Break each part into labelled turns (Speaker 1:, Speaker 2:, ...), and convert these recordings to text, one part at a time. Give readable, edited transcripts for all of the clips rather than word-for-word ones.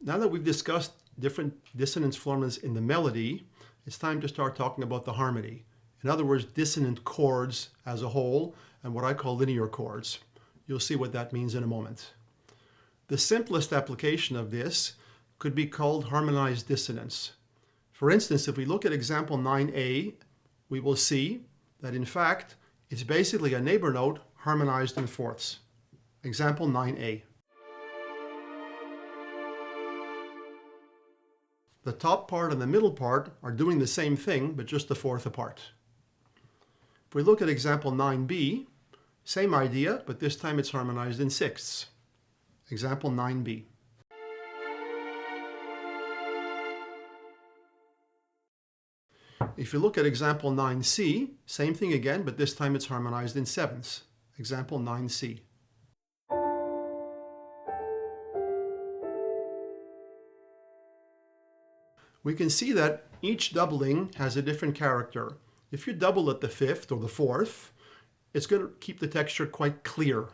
Speaker 1: Now that we've discussed different dissonance formulas in the melody, it's time to start talking about the harmony. In other words, dissonant chords as a whole, and what I call linear chords. You'll see what that means in a moment. The simplest application of this could be called harmonized dissonance. For instance, if we look at example 9a, we will see that in fact, it's basically a neighbor note harmonized in fourths. Example 9a. The top part and the middle part are doing the same thing, but just a fourth apart. If we look at example 9b, same idea, but this time it's harmonized in sixths. Example 9b. If you look at example 9c, same thing again, but this time it's harmonized in sevenths. Example 9c. We can see that each doubling has a different character. If you double at the fifth or the fourth, it's going to keep the texture quite clear.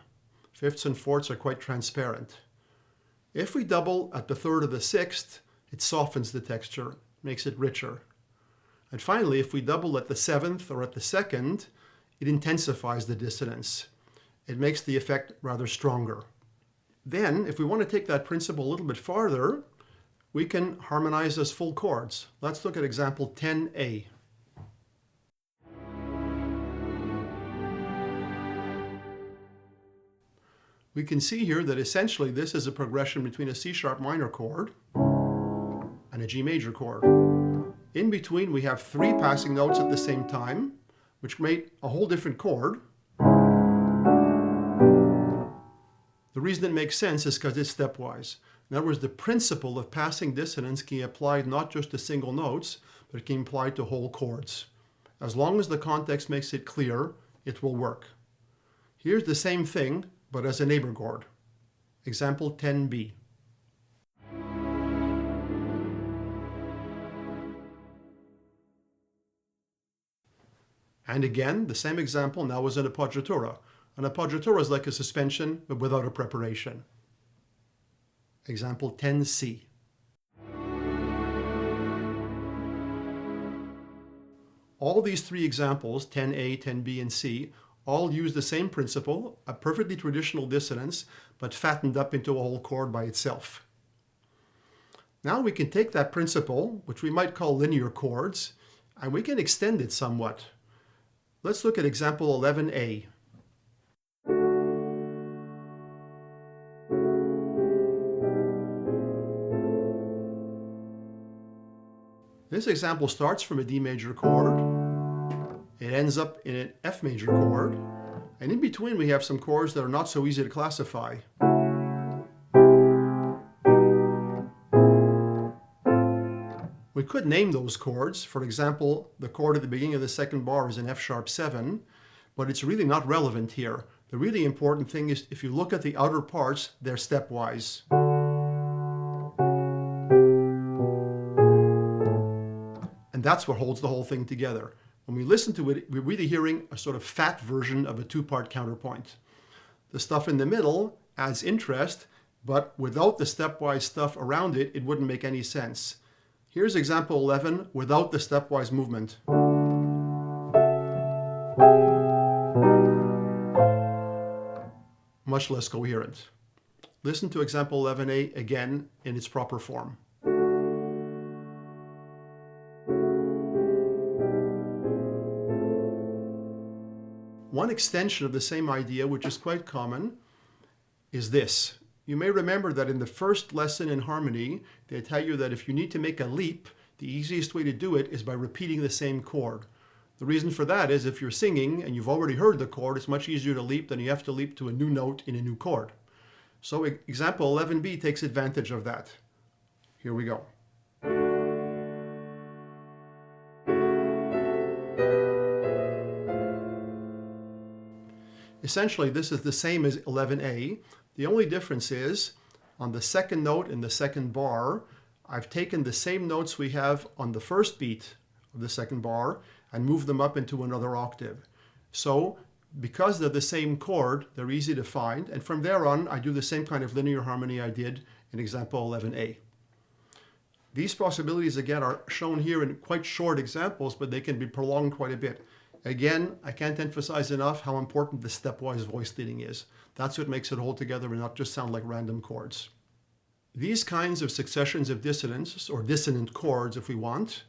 Speaker 1: Fifths and fourths are quite transparent. If we double at the third or the sixth, it softens the texture, makes it richer. And finally, if we double at the seventh or at the second, it intensifies the dissonance. It makes the effect rather stronger. Then, if we want to take that principle a little bit farther, we can harmonize as full chords. Let's look at example 10a. We can see here that essentially this is a progression between a C-sharp minor chord and a G major chord. In between, we have three passing notes at the same time, which make a whole different chord. The reason it makes sense is because it's stepwise. In other words, the principle of passing dissonance can be applied not just to single notes, but it can be applied to whole chords. As long as the context makes it clear, it will work. Here's the same thing, but as a neighbor chord. Example 10b. And again, the same example now is an appoggiatura. An appoggiatura is like a suspension, but without a preparation. Example 10c. All these three examples, 10a, 10b, and c, all use the same principle, a perfectly traditional dissonance, but fattened up into a whole chord by itself. Now we can take that principle, which we might call linear chords, and we can extend it somewhat. Let's look at example 11a. This example starts from a D major chord. It ends up in an F major chord. And in between we have some chords that are not so easy to classify. We could name those chords. For example, the chord at the beginning of the second bar is an F sharp 7, but it's really not relevant here. The really important thing is if you look at the outer parts, they're stepwise. And that's what holds the whole thing together. When we listen to it, we're really hearing a sort of fat version of a two-part counterpoint. The stuff in the middle adds interest, but without the stepwise stuff around it, it wouldn't make any sense. Here's example 11 without the stepwise movement. Much less coherent. Listen to example 11a again in its proper form. One extension of the same idea, which is quite common, is this. You may remember that in the first lesson in harmony, they tell you that if you need to make a leap, the easiest way to do it is by repeating the same chord. The reason for that is if you're singing and you've already heard the chord, it's much easier to leap than you have to leap to a new note in a new chord. So example 11b takes advantage of that. Here we go. Essentially, this is the same as 11a. The only difference is on the second note in the second bar, I've taken the same notes we have on the first beat of the second bar and moved them up into another octave. So because they're the same chord, they're easy to find. And from there on, I do the same kind of linear harmony I did in example 11a. These possibilities, again, are shown here in quite short examples, but they can be prolonged quite a bit. Again, I can't emphasize enough how important the stepwise voice leading is. That's what makes it hold together and not just sound like random chords. These kinds of successions of dissonance, or dissonant chords if we want,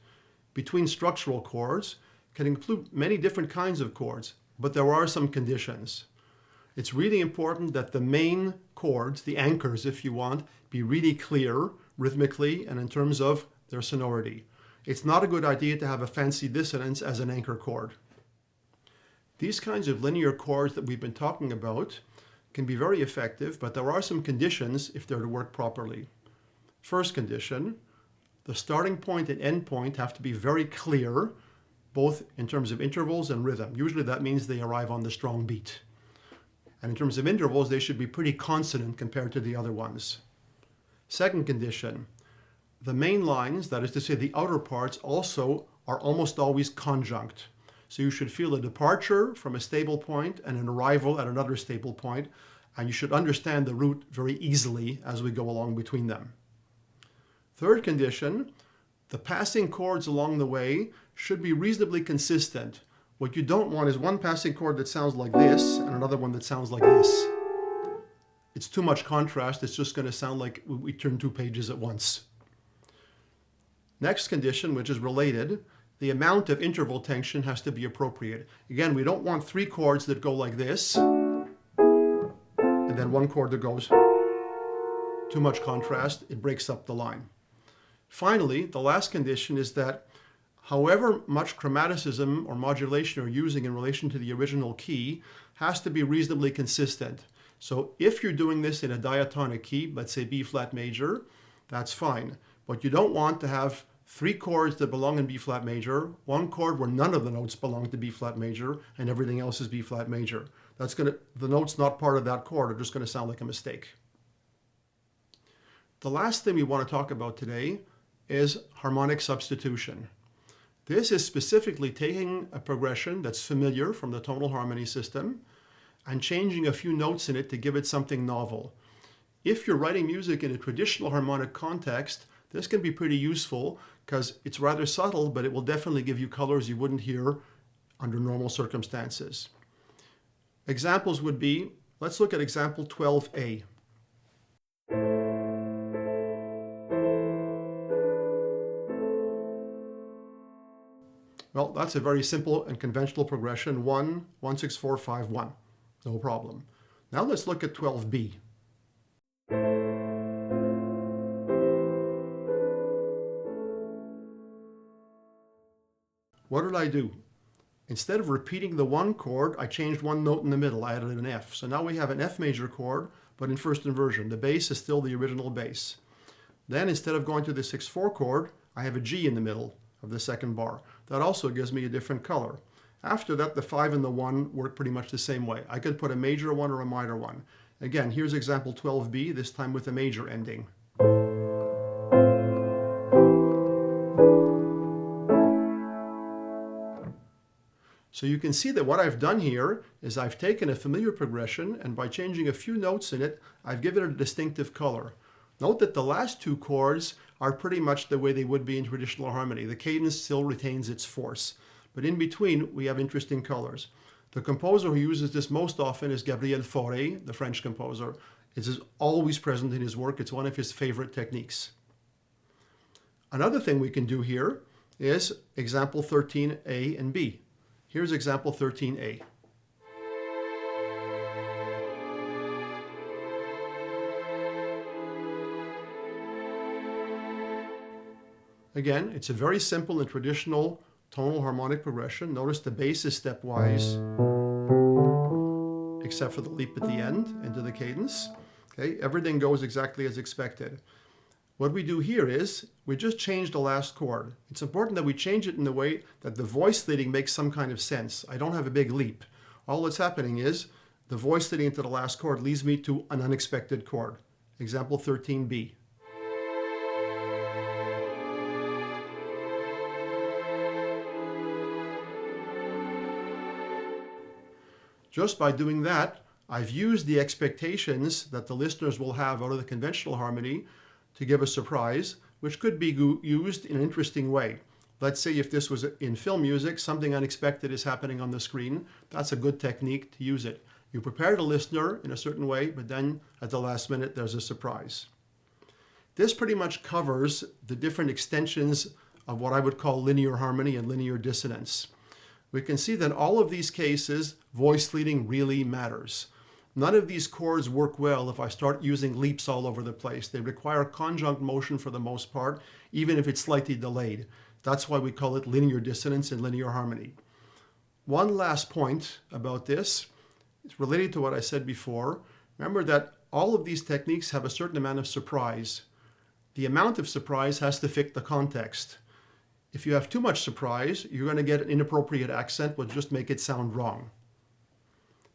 Speaker 1: between structural chords can include many different kinds of chords, but there are some conditions. It's really important that the main chords, the anchors if you want, be really clear rhythmically and in terms of their sonority. It's not a good idea to have a fancy dissonance as an anchor chord. These kinds of linear chords that we've been talking about can be very effective, but there are some conditions if they're to work properly. First condition, the starting point and end point have to be very clear, both in terms of intervals and rhythm. Usually that means they arrive on the strong beat. And in terms of intervals, they should be pretty consonant compared to the other ones. Second condition, the main lines, that is to say the outer parts, also are almost always conjunct. So you should feel a departure from a stable point and an arrival at another stable point, and you should understand the route very easily as we go along between them. Third condition, the passing chords along the way should be reasonably consistent. What you don't want is one passing chord that sounds like this and another one that sounds like this. It's too much contrast. It's just going to sound like we turn two pages at once. Next condition, which is related, the amount of interval tension has to be appropriate. Again, we don't want three chords that go like this and then one chord that goes too much contrast. It breaks up the line. Finally, the last condition is that however much chromaticism or modulation you're using in relation to the original key has to be reasonably consistent. So if you're doing this in a diatonic key, let's say B flat major, that's fine. But you don't want to have three chords that belong in B flat major, one chord where none of the notes belong to B flat major, and everything else is B flat major. The note's not part of that chord are just going to sound like a mistake. The last thing we want to talk about today is harmonic substitution. This is specifically taking a progression that's familiar from the tonal harmony system and changing a few notes in it to give it something novel. If you're writing music in a traditional harmonic context, this can be pretty useful because it's rather subtle, but it will definitely give you colors you wouldn't hear under normal circumstances. Examples would be, let's look at example 12A. Well, that's a very simple and conventional progression, 1, 1, 6, 4, 5, 1. No problem. Now let's look at 12B. What did I do? Instead of repeating the one chord, I changed one note in the middle. I added an F. So now we have an F major chord, but in first inversion. The bass is still the original bass. Then instead of going to the 6/4 chord, I have a G in the middle of the second bar. That also gives me a different color. After that, the 5 and the 1 work pretty much the same way. I could put a major one or a minor one. Again, here's example 12B, this time with a major ending. So you can see that what I've done here is I've taken a familiar progression, and by changing a few notes in it, I've given it a distinctive color. Note that the last two chords are pretty much the way they would be in traditional harmony. The cadence still retains its force. But in between, we have interesting colors. The composer who uses this most often is Gabriel Fauré, the French composer. It is always present in his work. It's one of his favorite techniques. Another thing we can do here is example 13A and B. Here's example 13A. Again, it's a very simple and traditional tonal harmonic progression. Notice the bass is stepwise, except for the leap at the end into the cadence. Okay, everything goes exactly as expected. What we do here is we just change the last chord. It's important that we change it in the way that the voice leading makes some kind of sense. I don't have a big leap. All that's happening is the voice leading into the last chord leads me to an unexpected chord. Example 13B. Just by doing that, I've used the expectations that the listeners will have out of the conventional harmony to give a surprise, which could be used in an interesting way. Let's say if this was in film music, something unexpected is happening on the screen. That's a good technique to use it. You prepare the listener in a certain way, but then at the last minute, there's a surprise. This pretty much covers the different extensions of what I would call linear harmony and linear dissonance. We can see that in all of these cases, voice leading really matters. None of these chords work well if I start using leaps all over the place. They require conjunct motion for the most part, even if it's slightly delayed. That's why we call it linear dissonance and linear harmony. One last point about this, it's related to what I said before. Remember that all of these techniques have a certain amount of surprise. The amount of surprise has to fit the context. If you have too much surprise, you're going to get an inappropriate accent, which will just make it sound wrong.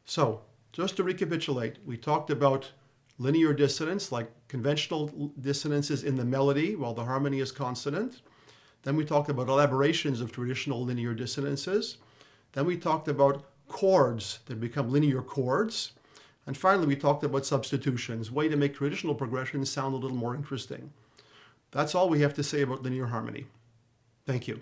Speaker 1: So, just to recapitulate, we talked about linear dissonance, like conventional dissonances in the melody while the harmony is consonant. Then we talked about elaborations of traditional linear dissonances. Then we talked about chords that become linear chords. And finally, we talked about substitutions, way to make traditional progressions sound a little more interesting. That's all we have to say about linear harmony. Thank you.